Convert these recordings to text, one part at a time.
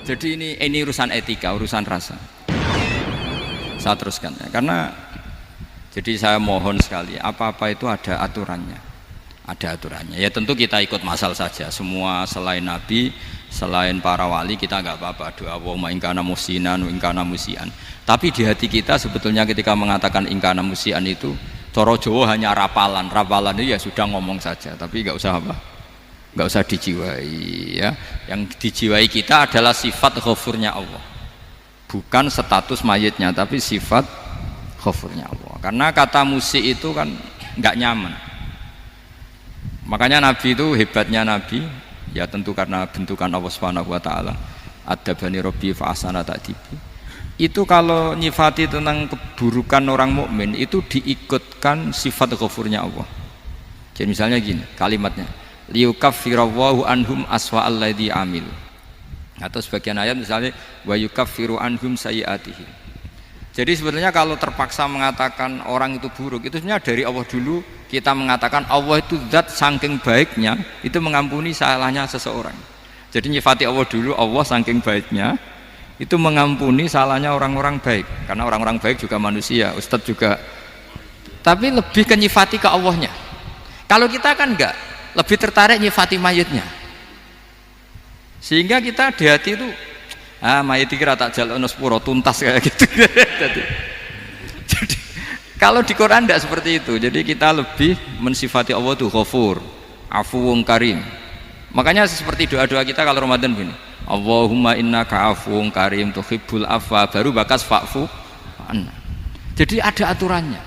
Jadi ini urusan etika, urusan rasa. Saya teruskan ya, karena jadi saya mohon sekali, apa-apa itu ada aturannya. Ada aturannya. Ya tentu kita ikut masal saja. Semua selain Nabi, selain para wali kita nggak apa-apa. Doa Allahumma ingkana musinan, ingkana musian. Tapi di hati kita sebetulnya ketika mengatakan ingkana musian itu, coro Jawa hanya rapalan. Rapalan itu ya sudah ngomong saja, tapi nggak usah apa? Nggak usah dijiwai ya. Yang dijiwai kita adalah sifat ghafurnya Allah, bukan status mayitnya, tapi sifat ghafurnya Allah. Karena kata musik itu kan nggak nyaman. Makanya Nabi itu hebatnya Nabi ya tentu karena bentukan Allah Subhanahu wa taala. Adabani Rabbi fa ahsana ta'dibi. Itu kalau nyifati tentang keburukan orang mukmin itu diikutkan sifat ghafurnya Allah. Jadi misalnya gini kalimatnya, liyukaffirallahu anhum aswa alladzi amil, atau sebagian ayat misalnya wa yukaffiru anhum sayiatihim. Jadi sebetulnya kalau terpaksa mengatakan orang itu buruk, itu sebenarnya dari Allah dulu kita mengatakan Allah itu zat saking baiknya itu mengampuni salahnya seseorang. Jadi nyifati Allah dulu, Allah saking baiknya itu mengampuni salahnya orang-orang baik, karena orang-orang baik juga manusia, Ustadz juga, tapi lebih ke nyifati ke Allahnya. Kalau kita kan enggak, lebih tertarik nyifati mayitnya, sehingga kita di hati itu mayit kira tak jalan sepuro tuntas kayak gitu. jadi kalau di Quran tidak seperti itu. Jadi kita lebih mensifati Allah itu Ghafur, Afuwun Karim. Makanya seperti doa-doa kita kalau Ramadan begini, Allahumma innaka afuwun karim tuhibbul afwa, baru bakas fa'fu anna. Jadi ada aturannya.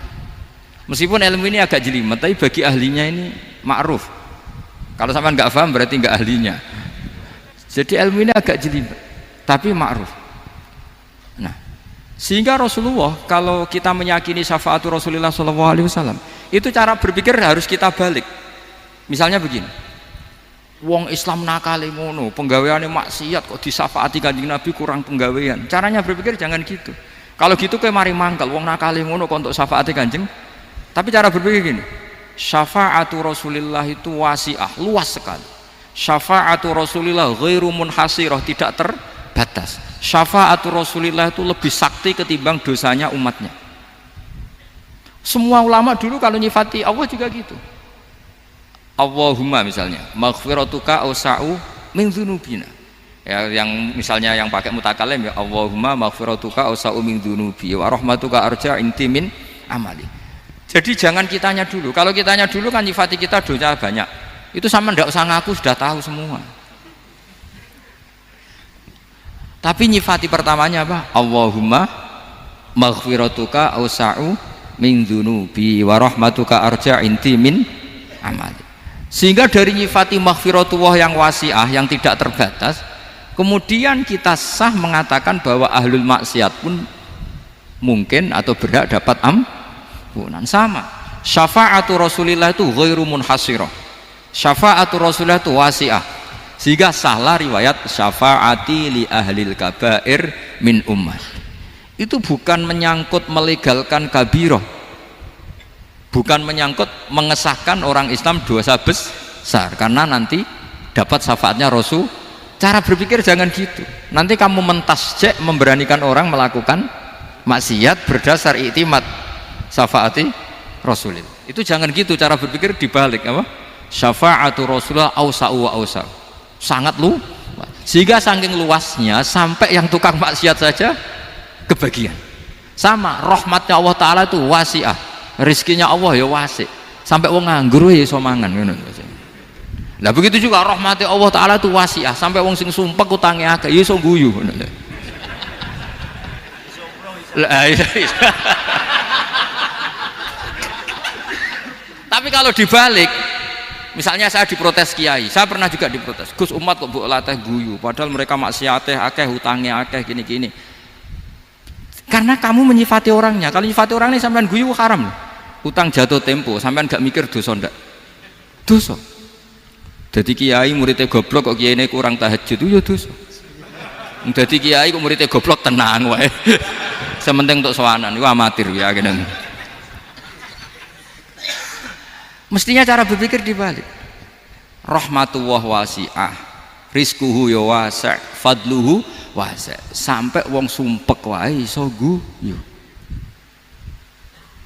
Meskipun ilmu ini agak jelimet, tapi bagi ahlinya ini ma'ruf. Kalau sampai nggak paham berarti nggak ahlinya. Jadi ilmu ini agak jelimet, tapi ma'ruf. Nah, sehingga Rasulullah kalau kita meyakini syafaatu Rasulullah SAW, itu cara berpikir harus kita balik. Misalnya begini, wong Islam nakale ngono, penggaweane maksiat kok disafaati Kanjeng Nabi kurang penggawean. Caranya berpikir jangan gitu. Kalau gitu kowe mari mangkel, wong nakale ngono kok untuk syafaati Kanjeng. Tapi cara berpikir gini, syafaatu Rasulillah itu wasi'ah, luas sekali. Syafaatu Rasulillah ghairu munhasirah, tidak terbatas. Syafaatu Rasulillah itu lebih sakti ketimbang dosanya umatnya. Semua ulama dulu kalau nyifati Allah juga gitu. Allahumma misalnya maghfiratuka awsa'u min dzunubina ya, yang misalnya yang pakai mutakalim ya Allahumma maghfiratuka awsa'u min dzunubi wa rahmatuka arja inti min amali. Jadi jangan kitanya dulu. Kalau kitanya dulu kan nyifati kita dosa banyak, itu sama ndak usah ngaku, sudah tahu semua. Tapi nyifati pertamanya apa? Allahumma maghfiratuka awsa'u min dzunubi wa rahmatuka arja inti min amali. Sehingga dari nyifati maghfiratullah yang wasi'ah, yang tidak terbatas, kemudian kita sah mengatakan bahwa ahlul maksiat pun mungkin atau berhak dapat ampunan. Sama syafaatu Rasulillah itu ghairu munhasirah, syafaatu Rasulillah itu wasi'ah, sehingga sahlah riwayat syafaati li ahlil kabair min ummah. Itu bukan menyangkut melegalkan kabirah, bukan menyangkut mengesahkan orang Islam dosa besar, karena nanti dapat syafaatnya Rasul. Cara berpikir jangan gitu. Nanti kamu mentasjek, memberanikan orang melakukan maksiat berdasar iktimat syafaati Rasulillah. Itu jangan gitu cara berpikir, dibalik apa? Syafaatu Rasulullah awsa'u wa awsa'u, sangat luas, sehingga saking luasnya sampai yang tukang maksiat saja kebagian. Sama rahmatnya Allah Ta'ala itu wasi'ah, rizkinya Allah ya wasi, sampai wong nganggur ya iso mangan ngono. Nah begitu juga rahmati Allah Ta'ala itu wasi'ah, sampai wong sing sumpek utange akeh ya iso guyu ngono. Tapi kalau dibalik, misalnya saya diprotes kiai, saya pernah juga diprotes, Gus umat kok mbok latih guyu padahal mereka maksiate akeh, hutangnya akeh, gini-gini. Karena kamu menyifati orangnya. Kalau menyifati orang ini sampean guyu haram. Utang jatuh tempo, sampean gak mikir dosa ndak? Dosa. Jadi kiai muridnya goblok kok kiai ini kurang tahajud itu ya dosa. Jadi kiai kok muridnya goblok tenang wae. Sementing untuk sowanan itu amatir ya gini. Mestinya cara berpikir dibalik. Rahmatullah wasi'ah, rizkuhu ya wasi', fadluhu wase sampai wong sumpek wae iso guyu.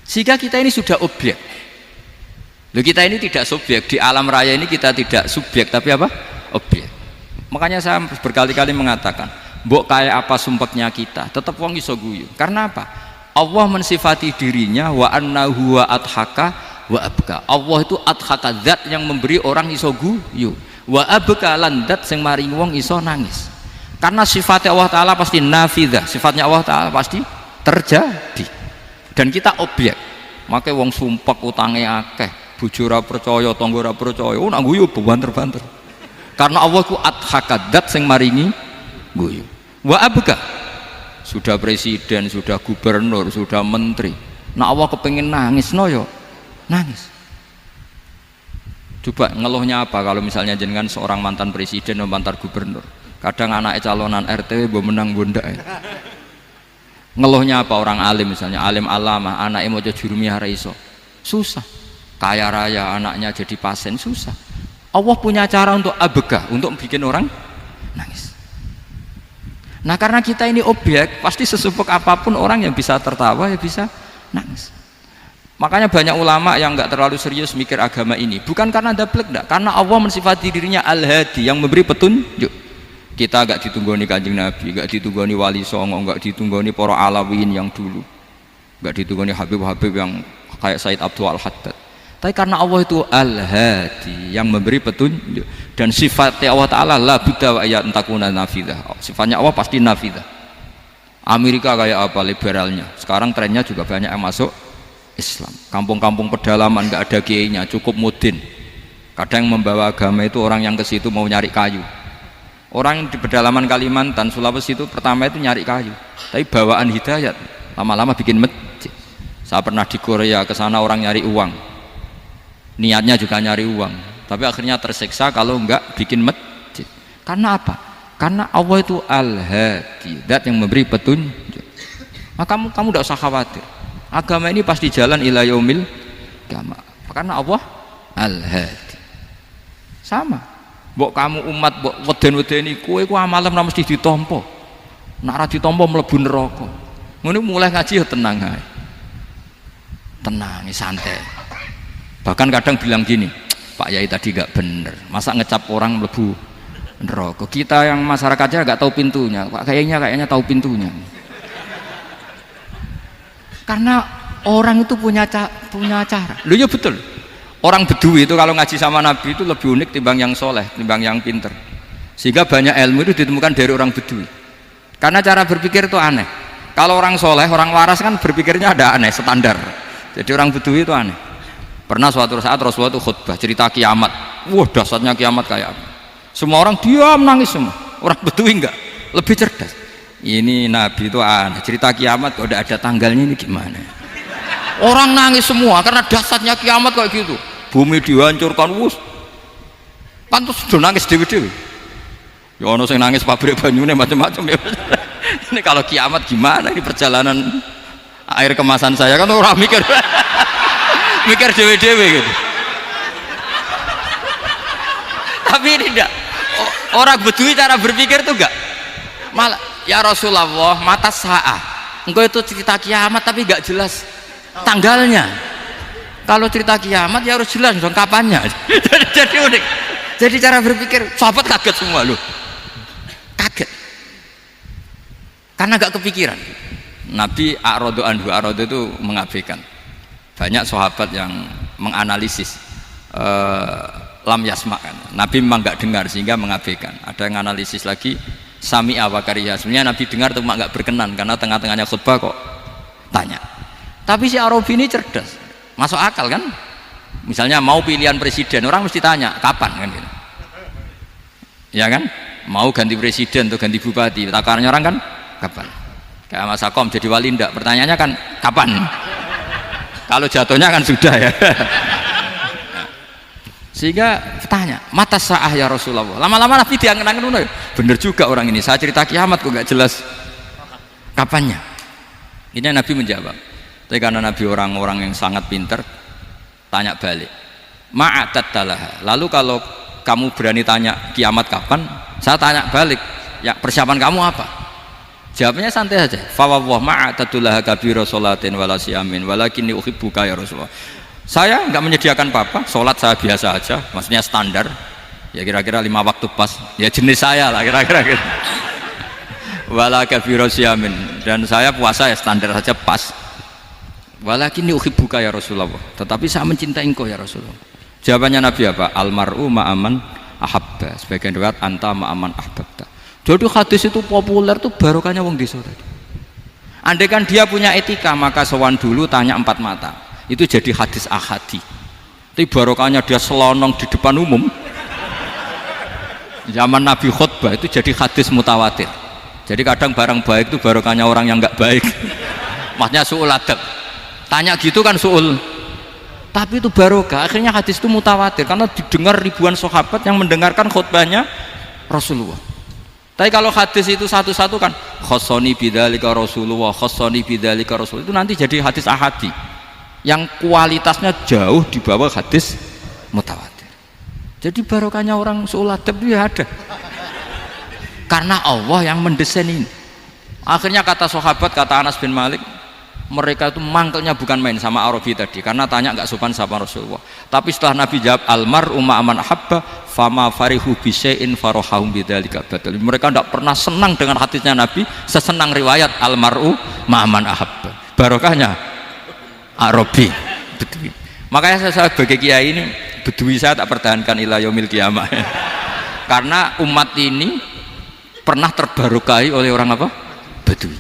Sehingga kita ini sudah objek. Loh, kita ini tidak subjek di alam raya ini, kita tidak subjek tapi apa? Objek. Makanya saya berkali-kali mengatakan, mbok kayak apa sumpeknya kita, tetap wong iso guyu. Karena apa? Allah mensifati dirinya wa annahu wa adhaka wa abka. Allah itu adhaka, zat yang memberi orang iso guyu. Wa abka lan zat sing maringi wong iso nangis. Karena sifatnya Allah Ta'ala pasti nafidah, sifatnya Allah Ta'ala pasti terjadi. Dan kita objek. Makanya wong sumpek utange akeh, bojo ora percaya, tangga ora percaya, nak guyu banter-banter. Karena Allah ku adhakadat sing maringi guyu. Wa abka, sudah presiden, sudah gubernur, sudah menteri, nak Allah kepengin nangis no yo nangis. Coba ngeluhnya apa kalau misalnya jenengan seorang mantan presiden atau mantan gubernur, kadang anaknya calonan RT mbok menang bondak. Ngeluhnya apa orang alim, misalnya alim alama, anaknya mau jadi jurumiyah ra iso, susah. Kaya raya anaknya jadi pasien, susah. Allah punya cara untuk abega, untuk bikin orang nangis. Nah karena kita ini objek, pasti sesupek apapun orang yang bisa tertawa ya bisa nangis. Makanya banyak ulama yang nggak terlalu serius mikir agama ini, bukan karena dablek, enggak, karena Allah mensifati dirinya Al-Hadi, yang memberi petunjuk. Kita nggak ditunggoni Kanjeng Nabi, nggak ditunggoni Wali Songo, nggak ditunggoni para alawin yang dulu, nggak ditunggoni Habib-Habib yang kayak Said Abdul Al-Haddad. Tapi karena Allah itu Al-Hadi, yang memberi petunjuk, dan sifatnya Allah Ta'ala la budda wa ayat entakuna nafidah. Sifatnya Allah pasti nafidah. Amerika kayak apa liberalnya, sekarang trennya juga banyak yang masuk Islam. Kampung-kampung pedalaman nggak ada kiainya, cukup mudin. Kadang yang membawa agama itu orang yang ke situ mau nyari kayu. Orang di pedalaman Kalimantan, Sulawesi itu pertama itu nyari kayu, tapi bawaan hidayat, lama-lama bikin masjid. Saya pernah di Korea, ke sana orang nyari uang, niatnya juga nyari uang, tapi akhirnya tersiksa kalau enggak bikin masjid. Karena apa? Karena Allah itu Al-Hadi, zat yang memberi petunjuk. Maka kamu tidak usah khawatir, agama ini pasti jalan ila yaumil qiyamah, karena Allah Al-Hadi. Sama mbok kamu umat mbok weden-wedeni kowe ku amalan ora mesti ditampa, nek ora ditampa mlebu neraka. Ngono mulai ngaji ya tenang ae, tenang santai. Bahkan kadang bilang gini, Pak Yai tadi gak bener, masa ngecap orang mlebu neraka. Kita yang masyarakatnya gak tahu pintunya, Pak kayaknya tahu pintunya. Karena orang itu punya cara. Lho ya betul. Orang Bedui itu kalau ngaji sama Nabi itu lebih unik timbang yang soleh, timbang yang pinter. Sehingga banyak ilmu itu ditemukan dari orang Bedui. Karena cara berpikir itu aneh. Kalau orang soleh, orang waras kan berpikirnya ada aneh, standar. Jadi orang Bedui itu aneh. Pernah suatu saat Rasulullah itu khutbah cerita kiamat. Wah dahsyatnya kiamat kayak apa? Semua orang diam nangis semua. Orang Bedui enggak, lebih cerdas. Ini Nabi itu aneh, cerita kiamat kok udah ada tanggalnya, ini gimana? Orang nangis semua karena dahsyatnya kiamat kayak gitu. Bumi dihancurkan, wus. Kan terus sudah nangis dewi-dewi. Ya ono sing nangis pabrik banyune macam-macam ya. Ini kalau kiamat gimana ini perjalanan air kemasan saya kan orang mikir mikir dewi-dewi gitu. Tapi ini enggak. Orang Bedui cara berpikir tuh enggak. Malah ya Rasulullah mata sa'ah. Engkau itu cerita kiamat tapi enggak jelas tanggalnya. Kalau cerita kiamat ya harus jelas dong kapannya. Jadi unik. Jadi cara berpikir sahabat kaget semua loh. Kaget. Karena gak kepikiran. Nabi a'radu anhu, a'radu itu mengabaikan. Banyak sahabat yang menganalisis lam yasma kan. Nabi memang gak dengar sehingga mengabaikan. Ada yang analisis lagi sami'a wa kariha. Sebenarnya Nabi dengar itu gak berkenan karena tengah-tengahnya khutbah kok tanya. Tapi si Arabi ini cerdas. Masuk akal kan? Misalnya mau pilihan presiden, orang mesti tanya kapan kan gitu. Ya kan? Mau ganti presiden atau ganti bupati, takarannya orang kan kapan? Kayak Mas Akom jadi wali ndak? Pertanyaannya kan kapan? Kalau jatuhnya kan sudah ya. Sehingga tanya, mata sa'ah ya Rasulullah. Lama-lama Nabi diangen-angen, bener juga orang ini. Saya cerita kiamat kok gak jelas kapannya. Ini Nabi menjawab. Tapi karena Nabi orang-orang yang sangat pinter, tanya balik, ma'atat talaha. Lalu kalau kamu berani tanya kiamat kapan, saya tanya balik, ya persiapan kamu apa? Jawabnya santai saja. Fa wallah ma'atadullah kabira sholatin wala siyamin walakinni uhibbuka ya Rasulullah. Saya enggak menyediakan apa-apa, sholat saya biasa aja, maksudnya standar. Ya kira-kira 5 waktu pas. Ya jenis saya lah kira-kira gitu. Wala kabira siyamin, dan saya puasa ya standar saja pas. Walakinni uhibbuka ya Rasulullah. Tetapi saya mencintai engkau ya Rasulullah. Jawabannya Nabi apa? Almar'u ma'aman ahabba. Sebagian riwayat anta ma'aman ahbabta. Jadi hadis itu populer tuh barokahnya wong desa tadi. Andai kan dia punya etika, maka sowan dulu tanya 4 mata. Itu jadi hadis ahadi. Tapi barokahnya dia selonong di depan umum. Zaman Nabi khutbah itu jadi hadis mutawatir. Jadi kadang barang baik itu barokahnya orang yang enggak baik. Maksudnya su'ul adab. Tanya gitu kan su'ul. Tapi itu barokah. Akhirnya hadis itu mutawatir karena didengar ribuan sahabat yang mendengarkan khutbahnya Rasulullah. Tapi kalau hadis itu satu-satu kan khossoni bidzalika Rasulullah, khossoni bidzalika Rasul, itu nanti jadi hadis ahadi yang kualitasnya jauh di bawah hadis mutawatir. Jadi barokahnya orang su'ul adab itu ya ada. Karena Allah yang mendesain ini. Akhirnya kata sahabat, kata Anas bin Malik, mereka itu mangkelnya bukan main sama Arabi tadi, karena tanya nggak sopan sama Rasulullah. Tapi setelah Nabi jawab almar'u ma'aman ahabba fama farihu bisyai'in farahahum bidzalika badal. Mereka tidak pernah senang dengan hadisnya Nabi sesenang riwayat almar'u ma'aman ahabba. Barokahnya Arabi Bedui. Makanya saya sebagai kiai ini Bedui saya tak pertahankan ila yaumil qiyamah. Karena umat ini pernah terbarokahi oleh orang apa? Bedui.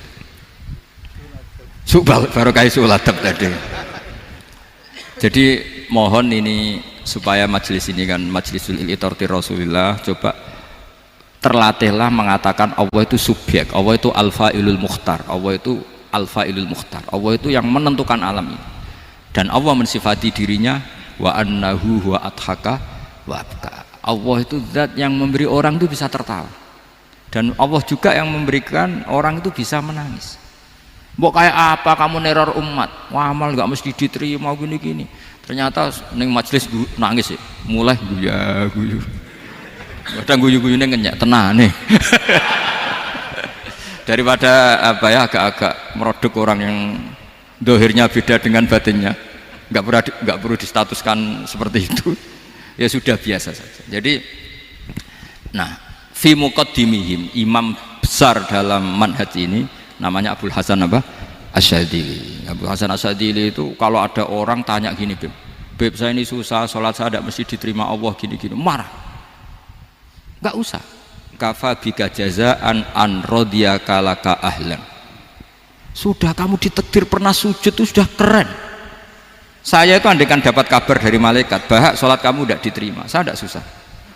Barokai suladab tadi. Jadi mohon ini supaya majelis ini kan majlisul iltorti Rasulullah, coba terlatihlah mengatakan Allah itu subjek, Allah itu al-fa'ilul mukhtar, Allah itu al-fa'ilul mukhtar, Allah itu yang menentukan alam ini. Dan Allah mensifati dirinya wa annahu huwa adhaka wa abka. Allah itu zat yang memberi orang itu bisa tertawa, dan Allah juga yang memberikan orang itu bisa menangis. Mbok kayak apa kamu neror umat, wah amal nggak mesti diterima gini-gini. Ternyata neng majelis nangis ya, mulai guyu. Kadang guyu-guyune ngenyak tenang nih. Daripada apa ya agak-agak merodok orang yang dohirnya beda dengan batinnya, nggak perlu distatuskan seperti itu. Ya sudah biasa saja. Jadi, nah, fi muqaddimihim, imam besar dalam manhaj ini namanya Abul Hasan apa? Asyadzili. Abul Hasan Asyadzili itu kalau ada orang tanya gini, Beb saya ini susah, sholat saya tidak mesti diterima Allah gini-gini, marah. Enggak usah. Kafa bika jazaan an radiyaka laka ahlan. Sudah kamu ditakdir pernah sujud itu sudah keren. Saya itu andaikan dapat kabar dari malaikat bahwa sholat kamu tidak diterima, saya tidak susah.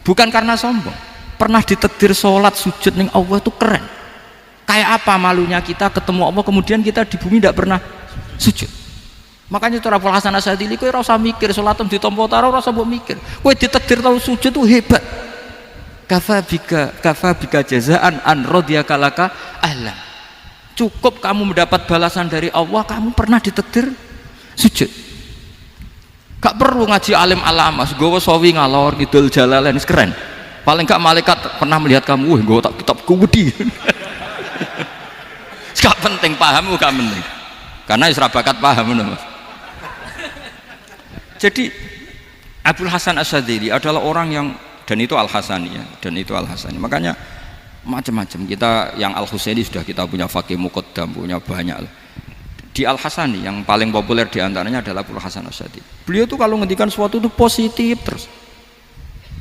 Bukan karena sombong. Pernah ditakdir sholat sujud ning Allah itu keren. Kayak apa malunya kita ketemu Allah kemudian kita di bumi tidak pernah sujud. Makanya itu Abul Hasan Asyadzili kowe ora usah mikir salatem ditampa taro ora usah mbok mikir. Kowe ditakdir tau sujud itu hebat. Kafa bika jazaan an radiyaka laka ahlan. Cukup kamu mendapat balasan dari Allah, kamu pernah ditakdir sujud. Gak perlu ngaji alim alamas, gowo sawi ngalor ngidul jalalain keren. Paling gak malaikat pernah melihat kamu, wah gowo tak kitab kuwedi. Gak penting paham, gak penting karena isra bakat paham. Jadi Abul Hasan Asyadzili adalah orang yang, dan itu Al-Hasani ya, dan itu Al-Hasani. Makanya macam-macam kita yang Al-Husaini sudah kita punya Faqih Muqaddam, punya banyak. Di Al-Hasani yang paling populer diantaranya adalah Abul Hasan Asyadzili. Beliau tuh kalau ngendikan sesuatu itu positif terus.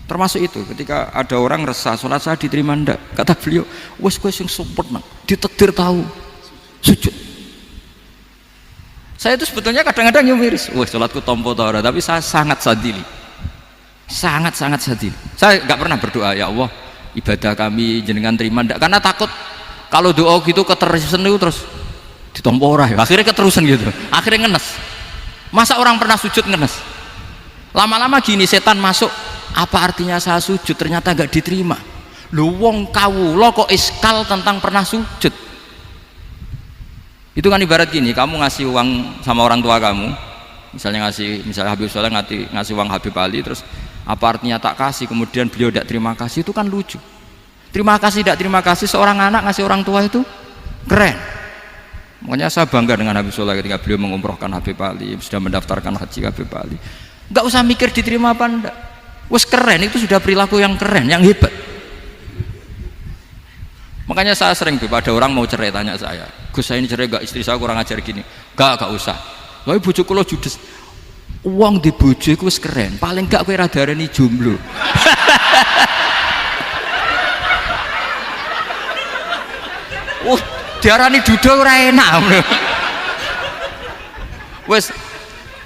Termasuk itu ketika ada orang resah sholat saya diterima ndak, kata beliau wes sing sempurna ditakdir tahu sujud. Saya itu sebetulnya kadang-kadang miris, wes sholatku tompo ta ora, tapi saya sangat sadili, sangat sadili. Saya nggak pernah berdoa ya Allah ibadah kami jenengan terima ndak, karena takut kalau doa gitu keterusan itu terus ditompo ora, akhirnya keterusan gitu, akhirnya ngenes. Masa orang pernah sujud ngenes, lama-lama gini setan masuk. Apa artinya saya sujud ternyata gak diterima? Lu wong kawula kok iskal tentang pernah sujud. Itu kan ibarat gini, kamu ngasih uang sama orang tua kamu, misalnya Habib Soleh ngasih uang Habib Ali, terus apa artinya tak kasih, kemudian beliau tidak terima kasih, itu kan lucu. Terima kasih tidak terima kasih, seorang anak ngasih orang tua itu keren. Makanya saya bangga dengan Habib Soleh ketika beliau mengumrohkan Habib Ali, sudah mendaftarkan haji Habib Ali. Nggak usah mikir diterima apa enggak, wes keren, itu sudah perilaku yang keren, yang hebat. Makanya saya sering ada orang mau cerai tanya saya, Gus saya ini cerai gak, istri saya kurang ajar gini. Gak usah. Tapi bojoku lo judes. Uang di bojoku wis keren, paling gak kowe ra darani jomblo. Diarani duda ora enak. Wis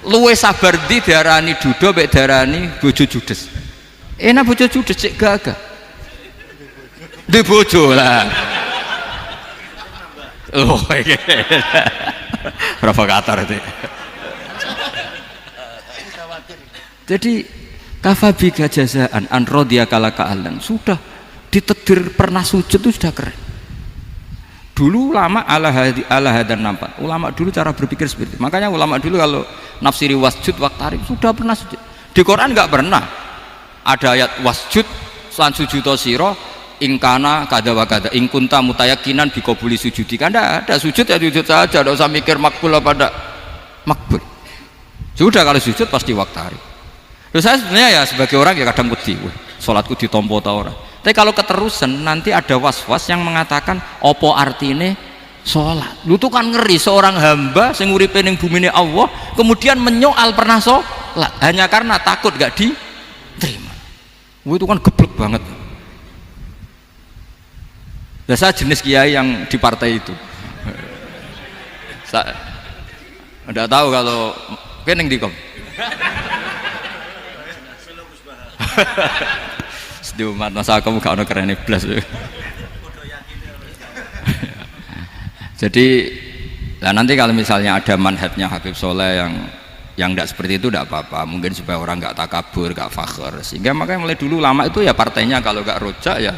luwe sabar ndi diarani duda mek diarani bojo judes. Enak bojo judes cek gagah. Di bojo lah. Oh, provokator itu. Jadi kafabika jazaan an radiyakala ka'alan, sudah ditakdir pernah sujud itu sudah keren. Dulu ulama ala hadan nampak. Ulama dulu cara berpikir seperti itu. Makanya ulama dulu kalau nafsiri wasjud waqtarib sudah pernah sujud. Di Quran enggak pernah ada ayat wasjud lan sujudo sira ingkana kada wa kada ingkunta mutayakinan bikobuli sujudi. Kan ada sujud ya sujud saja, tidak usah mikir makbul apa tidak makbul. Sudah kalau sujud pasti waqtarib. Terus saya sebenarnya ya sebagai orang ya kadang wedi, sholatku ditompo ta ora. Tapi kalau keterusan nanti ada was-was yang mengatakan opo artine sholat. Lu tuh kan ngeri seorang hamba sing uripe ning bumine Allah kemudian menyoal pernah sholat hanya karena takut gak diterima. Itu kan geblek banget. Nah, saya jenis kiai yang di partai itu. Saya enggak tahu kalau kening dikom. Di umat masa kamu gak ada keren iblis. Jadi nah nanti kalau misalnya ada manhajnya Habib Soleh yang tidak seperti itu tidak apa-apa, mungkin supaya orang nggak takabur, nggak fakhr, sehingga makanya mulai dulu lama itu ya partainya kalau nggak rojak ya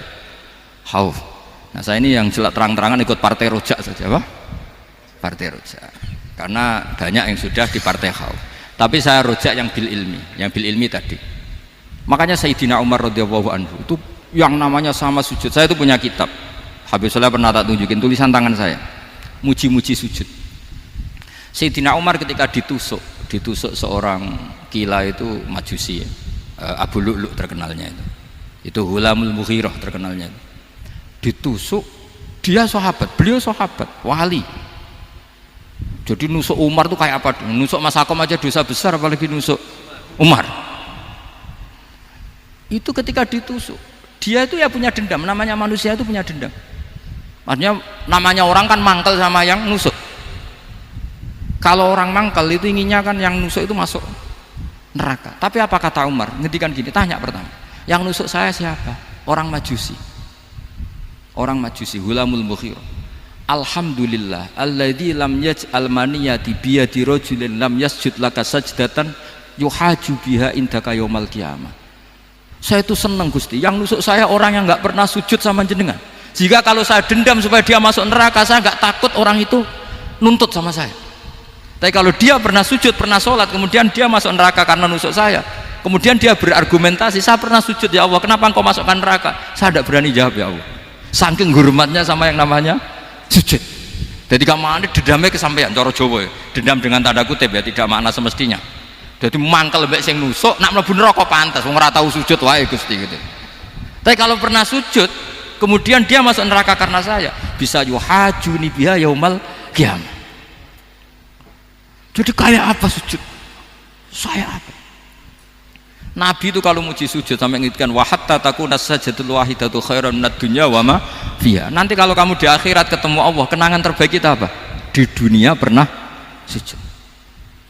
khauf. Nah saya ini yang jelas terang-terangan ikut partai rojak saja, Pak. Partai rojak karena banyak yang sudah di partai khauf, tapi saya rojak yang bil ilmi tadi. Makanya Sayyidina Umar radhiyallahu anhu itu yang namanya sama sujud, saya itu punya kitab Habib Soleh pernah tak tunjukin tulisan tangan saya, muji-muji sujud. Sayyidina Umar ketika ditusuk seorang kila itu majusi ya. Abu Lu'lu' terkenalnya itu Hulamul Mughirah terkenalnya itu. Ditusuk, dia sahabat, beliau sahabat wali, jadi nusuk Umar tuh kayak apa, nusuk Mas Akom aja dosa besar apalagi nusuk Umar. Itu ketika ditusuk dia itu ya punya dendam, namanya manusia itu punya dendam, artinya namanya orang kan mangkel sama yang nusuk. Kalau orang mangkel itu inginnya kan yang nusuk itu masuk neraka. Tapi apa kata Umar? Ngendikan gini, tanya pertama, yang nusuk saya siapa? Orang majusi, Hulamul Mughirah. Alhamdulillah alladzi lam yaj'al maniyati biyadi rajulin lam yasjud laka sajdatan yuhaju biha indaka yaumal qiyamah. Saya itu senang Gusti, yang nusuk saya orang yang nggak pernah sujud sama jenengan. Jika kalau saya dendam supaya dia masuk neraka, saya nggak takut orang itu nuntut sama saya. Tapi kalau dia pernah sujud, pernah sholat, kemudian dia masuk neraka karena nusuk saya, kemudian dia berargumentasi, saya pernah sujud ya Allah, kenapa engkau masukkan neraka? Saya tidak berani jawab ya Allah, saking hormatnya sama yang namanya sujud. Jadi kamane dendamnya kesampaian cara Jawa ya. Dendam dengan tanda kutip ya, tidak makna semestinya. Jadi mangkel mbek sing nusuk nak mlebu neraka pantas wong ora tau sujud wae Gusti gitu. Tapi kalau pernah sujud kemudian dia masuk neraka karena saya, bisa yuhajuni biha yaumal qiyamah. Jadi kayak apa sujud? Saya apa? Nabi itu kalau muji sujud sampai ngingatkan wa hatta takuna sajdatul wahidatu khairan minad dunya wa ma fiha. Nanti kalau kamu di akhirat ketemu Allah, kenangan terbaik kita apa? Di dunia pernah sujud.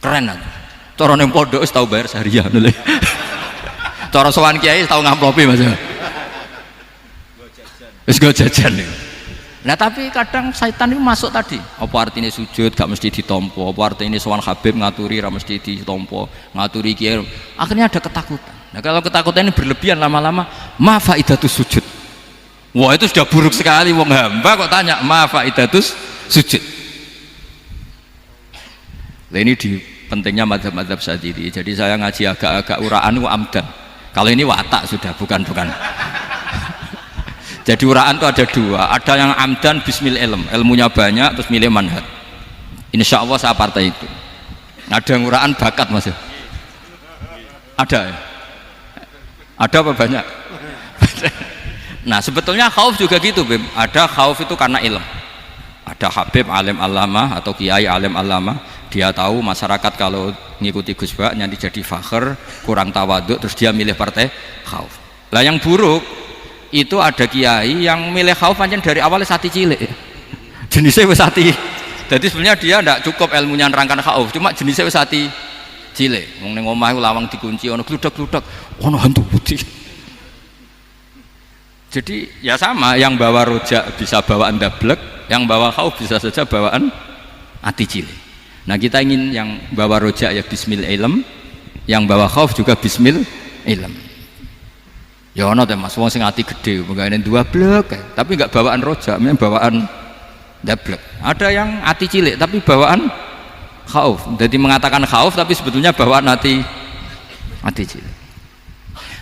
Keren aja. Cara ning pondok wis tau bayar seharian lho. Cara sowan kiai tau ngamplopi Mas. Wis go jajan. Nah tapi kadang syaitan itu masuk tadi. Apa artinya sujud gak mesti ditompo, apa artinya sowan Habib ngaturi ra mesti ditompo, ngaturi kiai. Akhirnya ada ketakutan. Nah kalau ketakutan ini berlebihan lama-lama, ma faidatus sujud. Wah itu sudah buruk sekali, wong hamba kok tanya ma faidatus sujud. Nah ini di pentingnya mazhab-mazhab Syadzili. Jadi saya ngaji agak-agak uraan wa amdan. Kalau ini watak sudah bukan. Jadi uraan itu ada dua, ada yang amdan bismil ilm, ilmunya banyak terus milih manhaj. Insya Allah saya partai itu. Ada yang uraan bakat mas. Ada ya? Ada apa banyak? Nah sebetulnya khauf juga gitu Bim. Ada khauf itu karena ilm. Ada habib alim alama atau kiai alim alama, dia tahu masyarakat kalau ngikuti Gus Bak nanti jadi fakhr, kurang tawaduk, terus dia milih partai khauf. Lah yang buruk itu ada kiai yang milih khauf pancen dari awalnya sati cilik. Jenisnya wis sati. Jadi sebenarnya dia tidak cukup ilmunya nerangkan khauf, cuma jenisnya wis sati cilik. Wong ning omah lawang dikunci ono gludak-gludak, ono hantu putih. Jadi ya sama, yang bawa rojak bisa bawaan dablek, yang bawa khauf bisa saja bawaan ati cilik. Nah kita ingin yang bawa rojak ya bismil ilm, yang bawa khauf juga bismil ilm. Ya ono teh Mas, wong sing ati gede, pegawene dua blek, tapi enggak bawaan rojak, memang bawaan dablek. Ada yang ati cilik tapi bawaan khauf. Jadi mengatakan khauf tapi sebetulnya bawaan ati cilik.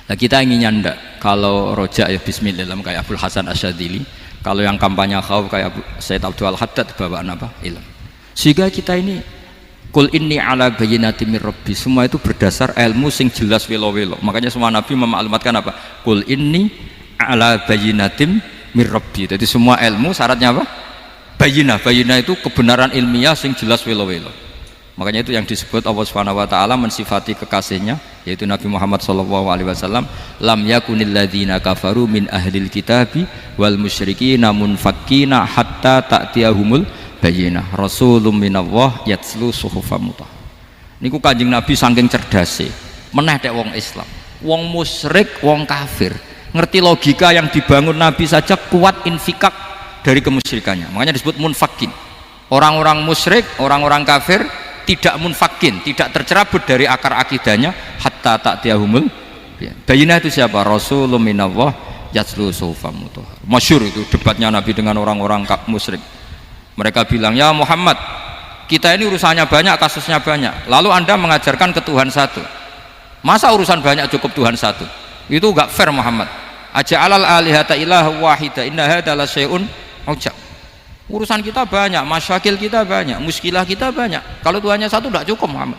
Nah kita ingin nyanda kalau rojak ya bismillah kayak Abdul Hasan Asyadzili, kalau yang kampanye khauf kayak Said Abdul Haddad bawaan apa? Ilm. Sehingga kita ini kul inni ala bayyinatin mir rabbi, semua itu berdasar ilmu sing jelas welo-welo. Makanya semua nabi memaklumatkan apa? Kul inni ala bayyinatin mir rabbi. Jadi semua ilmu syaratnya apa? Bayyinah. Bayyinah itu kebenaran ilmiah sing jelas welo-welo. Makanya itu yang disebut Allah Subhanahu wa taala mensifati kekasihnya yaitu Nabi Muhammad sallallahu alaihi wasallam, lam yakunil ladzina kafaru min ahlil kitabi wal musyrikina munfakkina hatta ta'tiyahumul bayyinah rasulun minallah yatslu suhufam mutahhar. Niku Kanjeng Nabi saking cerdase meneh tek wong Islam, wong musyrik, wong kafir ngerti logika yang dibangun Nabi saja kuat infikak dari kemusyrikannya. Makanya disebut munfakin. Orang-orang musyrik, orang-orang kafir tidak munfakin, tidak tercerabut dari akar akidahnya hatta ta'tiyahumul bayyinah. Itu siapa? Rasulun minallah yatslu suhufam mutahhar. Masyhur itu debatnya Nabi dengan orang-orang musyrik. Mereka bilang, ya Muhammad, kita ini urusannya banyak, kasusnya banyak, lalu anda mengajarkan ke Tuhan satu, masa urusan banyak cukup Tuhan satu? Itu enggak fair Muhammad. Aja'alal alihata ilaha wahida inna hadza la syai'un ujab. Urusan kita banyak, masyakil kita banyak, muskilah kita banyak, kalau Tuhannya satu enggak cukup Muhammad.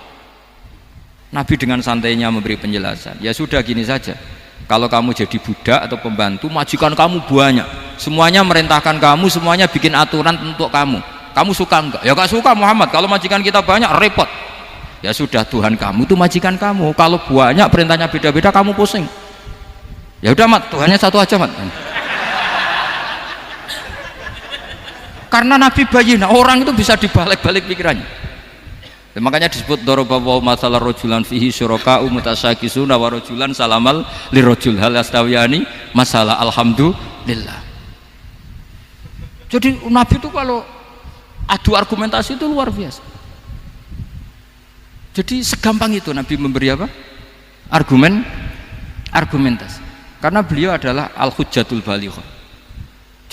Nabi dengan santainya memberi penjelasan, ya sudah gini saja, kalau kamu jadi budak atau pembantu, majikan kamu banyak, semuanya merintahkan kamu, semuanya bikin aturan untuk kamu suka enggak? Ya enggak suka Muhammad, kalau majikan kita banyak repot. Ya sudah, Tuhan kamu itu majikan kamu, kalau banyak perintahnya beda-beda kamu pusing. Ya udah Mat, Tuhannya satu aja Mat. Karena Nabi bayyinah, orang itu bisa dibalik-balik pikirannya. Dan makanya disebut daraballahu mathalan rajulan fihi syuraka'u mutasyakisuna wa rajulan salamal lirajul hal yastawiyani masalah alhamdulillah. Jadi Nabi itu kalau adu argumentasi itu luar biasa. Jadi segampang itu Nabi memberi apa? Argumentasi. Karena beliau adalah al-hujjatul balighah.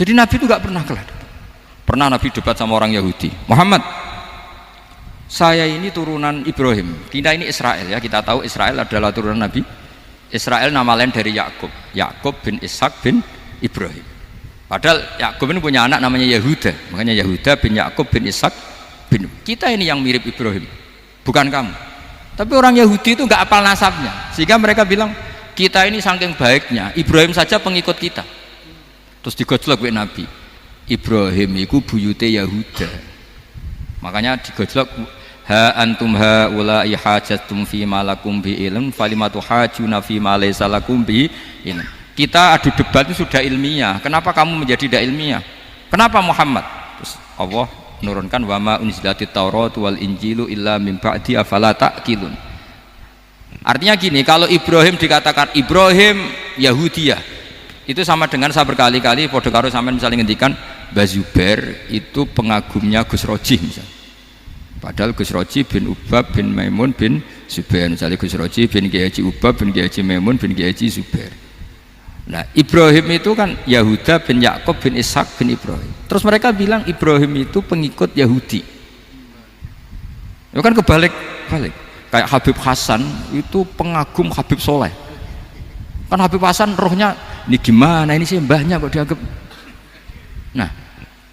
Jadi Nabi itu gak pernah kalah. Pernah Nabi debat sama orang Yahudi, Muhammad, saya ini turunan Ibrahim, kita ini Israel ya, kita tahu Israel adalah turunan Nabi Israel, nama lain dari Yakub, Yakub bin Ishak bin Ibrahim. Padahal Yakub ini punya anak namanya Yahuda, makanya Yahuda bin Yakub bin Ishak bin. Kita ini yang mirip Ibrahim, bukan kamu. Tapi orang Yahudi itu nggak apal nasabnya, sehingga mereka bilang kita ini saking baiknya Ibrahim saja pengikut kita. Terus digojlok oleh Nabi, Ibrahim itu buyute Yahuda, makanya digojlok, ha antum ha ulai hajatum fi malakum bi ilm falimatu hajuna fi ma laysa lakum bi ilm. Kita adu debat itu sudah ilmiah, kenapa kamu menjadi tidak ilmiah? Kenapa Muhammad? Terus Allah menurunkan wa ma unzilatit taurat wal injilu illa min ba'di afala ta'qilun. Artinya gini, kalau Ibrahim dikatakan Ibrahim Yahudiyah, itu sama dengan saya berkali-kali podo karo sampean misalnya ngendikan Mbah Zubair itu pengagumnya Gus Roji misalnya. Padahal Gus Roji bin Ubab bin Maimun bin Zubair, misalnya Gus Roji bin Kiai Haji Ubab bin Kiai Haji Maimun bin Kiai Haji Zubair. Nah Ibrahim itu kan Yahuda bin Yakub bin Ishak bin Ibrahim. Terus mereka bilang Ibrahim itu pengikut Yahudi. Itu kan kebalik-balik. Kayak Habib Hasan itu pengagum Habib Soleh. Kan Habib Hasan rohnya ini gimana ini sih mbahnya kok dianggap. Nah,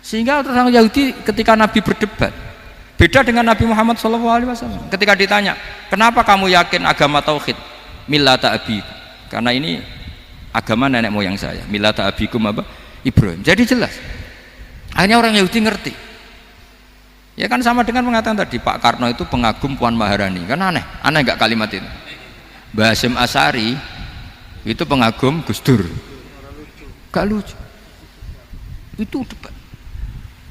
sehingga orang Yahudi ketika Nabi berdebat beda dengan Nabi Muhammad SAW. Ketika ditanya, kenapa kamu yakin agama tauhid? Millata abi, karena ini agama nenek moyang saya. Millata abikum apa? Ibrahim. Jadi jelas. Akhirnya orang Yahudi ngerti. Ya kan sama dengan mengatakan tadi Pak Karno itu pengagum Puan Maharani. Kan aneh nggak kalimat itu? Mbah Hasyim Asy'ari itu pengagum Gus Dur. Gak lucu. Itu debat.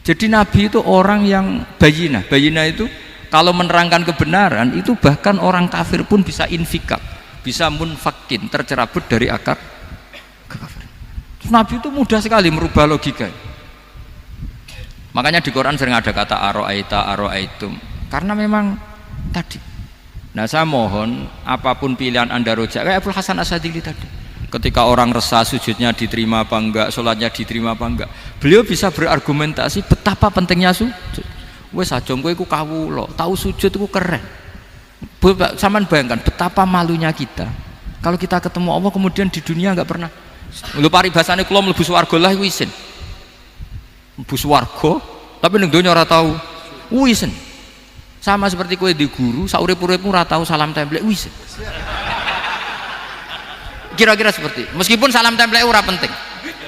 Jadi Nabi itu orang yang bayinah itu kalau menerangkan kebenaran itu bahkan orang kafir pun bisa infikak, bisa munfakin, tercerabut dari akar kekafiran. Nabi itu mudah sekali merubah logika. Makanya di Quran sering ada kata aro'aitum, karena memang tadi. Nah saya mohon apapun pilihan anda rojak kayak Abdul Hasan Asadili tadi. Ketika orang resah sujudnya diterima apa enggak, sholatnya diterima apa enggak, beliau bisa berargumentasi betapa pentingnya sujud. Wes aja kowe iku kawula, tahu sujud iku keren. Saman bayangkan betapa malunya kita kalau kita ketemu Allah kemudian di dunia enggak pernah. Lho paribasane kula mlebu swarga lah iku isin. Mlebu swarga tapi ning donya ora tahu. Isin. Sama seperti kowe di guru, saurip-uripmu ora tahu salam templek isin. Kira-kira seperti meskipun salam templek ora penting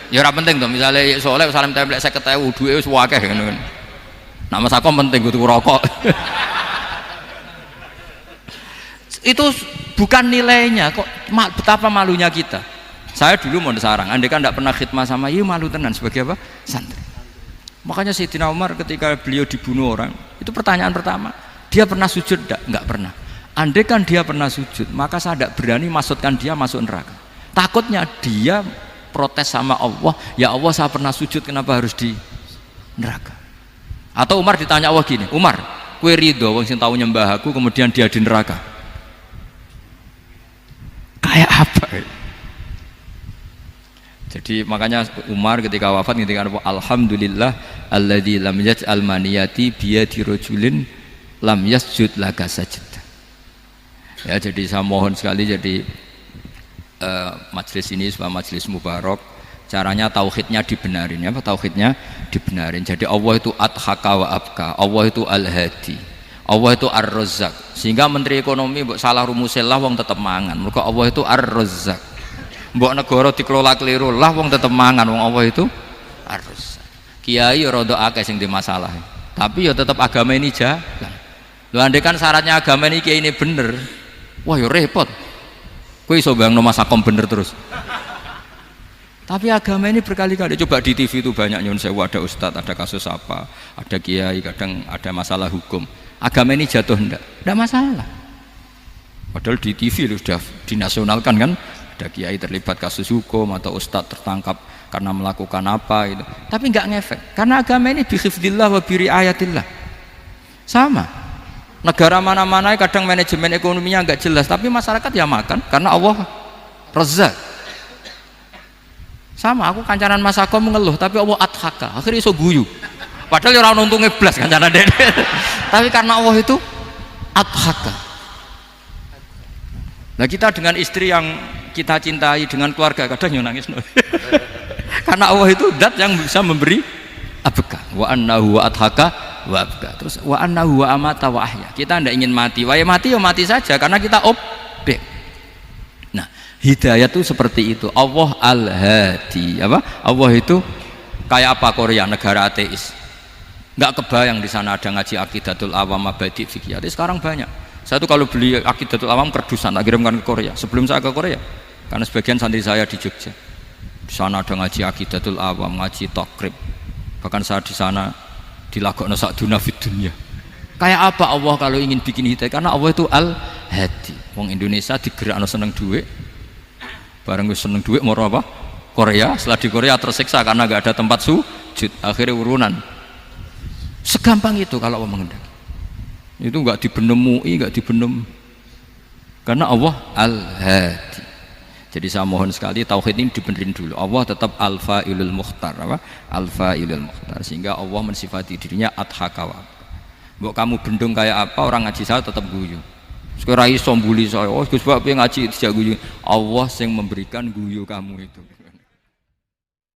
ya ora penting tuh misalnya soalnya salam templek 50.000 duwe wis akeh ngono kan nak masakom penting kudu rokok itu bukan nilainya kok betapa malunya kita. Saya dulu mau sarang andai kan tidak pernah khidmah sama iya malu tenan sebagai apa? Santri. Makanya Sayyidina Umar ketika beliau dibunuh orang itu pertanyaan pertama dia pernah sujud enggak pernah. Andai kan dia pernah sujud, maka saya tidak berani masukkan dia masuk neraka. Takutnya dia protes sama Allah, ya Allah saya pernah sujud, kenapa harus di neraka? Atau Umar ditanya Allah gini, Umar, kue ridho, wong sing tahu nyembah aku, kemudian dia di neraka. Kayak apa? Jadi makanya Umar ketika wafat ketika alhamdulillah alladzi lam yaj'al maniyati biyadi rajulin lam yasjud laka sajdah. Ya jadi saya mohon sekali jadi majelis ini sebuah majelis mubarak, caranya tauhidnya dibenarin ya, tauhidnya dibenarin. Jadi Allah itu adhaka wa abka, Allah itu al-hadi, Allah itu ar-razzaq. Sehingga menteri ekonomi mbok salah rumusillah wong tetep mangan. Mergo Allah itu ar-razzaq. Mbok negara dikelola keliru lah wong tetep mangan, wong Allah itu ar-razzaq. Kiai rada akeh sing di masalah. Tapi ya tetep agama ini jalan. Lho andai kan syaratnya agama ini kiai ini bener, wah ya repot. Kowe iso bayangno masakom bener terus. Tapi agama ini berkali-kali coba di TV itu banyak nyun sewu, ada ustadz, ada kasus apa, ada kiai, kadang ada masalah hukum. Agama ini jatuh enggak masalah. Padahal di TV sudah dinasionalkan kan, ada kiai terlibat kasus hukum atau ustadz tertangkap karena melakukan apa itu. Tapi enggak ngefek karena agama ini bihifdillah wa biriayatillah. Sama. Negara mana-mana kadang manajemen ekonominya nggak jelas, tapi masyarakat ya makan karena Allah Razzaq. Sama aku kancanan masakom mengeluh, tapi Allah adhaka, akhirnya iso guyu. Padahal orang untungnya blas kancanan dede. Tapi karena Allah itu adhaka. Nah kita dengan istri yang kita cintai, dengan keluarga kadang yang nangis. Karena Allah itu zat yang bisa memberi abka. Wa annahu wa adhaka wa abka. Terus wa annahu wa amata wa ahya. Kita tidak ingin mati, waya mati ya mati saja karena kita objek. Nah hidayah itu seperti itu. Allah al-hadi apa? Allah itu kayak apa Korea, negara ateis, nggak kebayang di sana ada ngaji Aqidatul Awam Abadi Fikih. Sekarang banyak. Saya tuh kalau beli Aqidatul Awam kerdusan tak kirimkan ke Korea sebelum saya ke Korea, karena sebagian santri saya di Jogja di sana ada ngaji Aqidatul Awam, ngaji takrib, bahkan saya di sana dilagokno sakduna fid dunya. Kayak apa Allah kalau ingin bikin hidayah? Karena Allah itu al-hadi. Wong Indonesia digerakno seneng duit, bareng wis seneng duit moro apa? Korea. Setelah di Korea tersiksa karena nggak ada tempat sujud, akhirnya urunan. Segampang itu kalau Allah mengendaki. Itu nggak dibenem MUI, nggak dibenem, karena Allah al-hadi. Jadi saya mohon sekali tauhid ini dibenerin dulu. Allah tetap al-fa'ilul mukhtar, apa? Al-fa'ilul mukhtar, sehingga Allah mensifati dirinya adhaka wa abka. Mbok kamu bendung kayak apa, orang ngaji saya tetap guyu. Sekarang iso mbuli saya, oh Gus Bapak ngaji tidak guyu. Allah yang memberikan guyu kamu itu.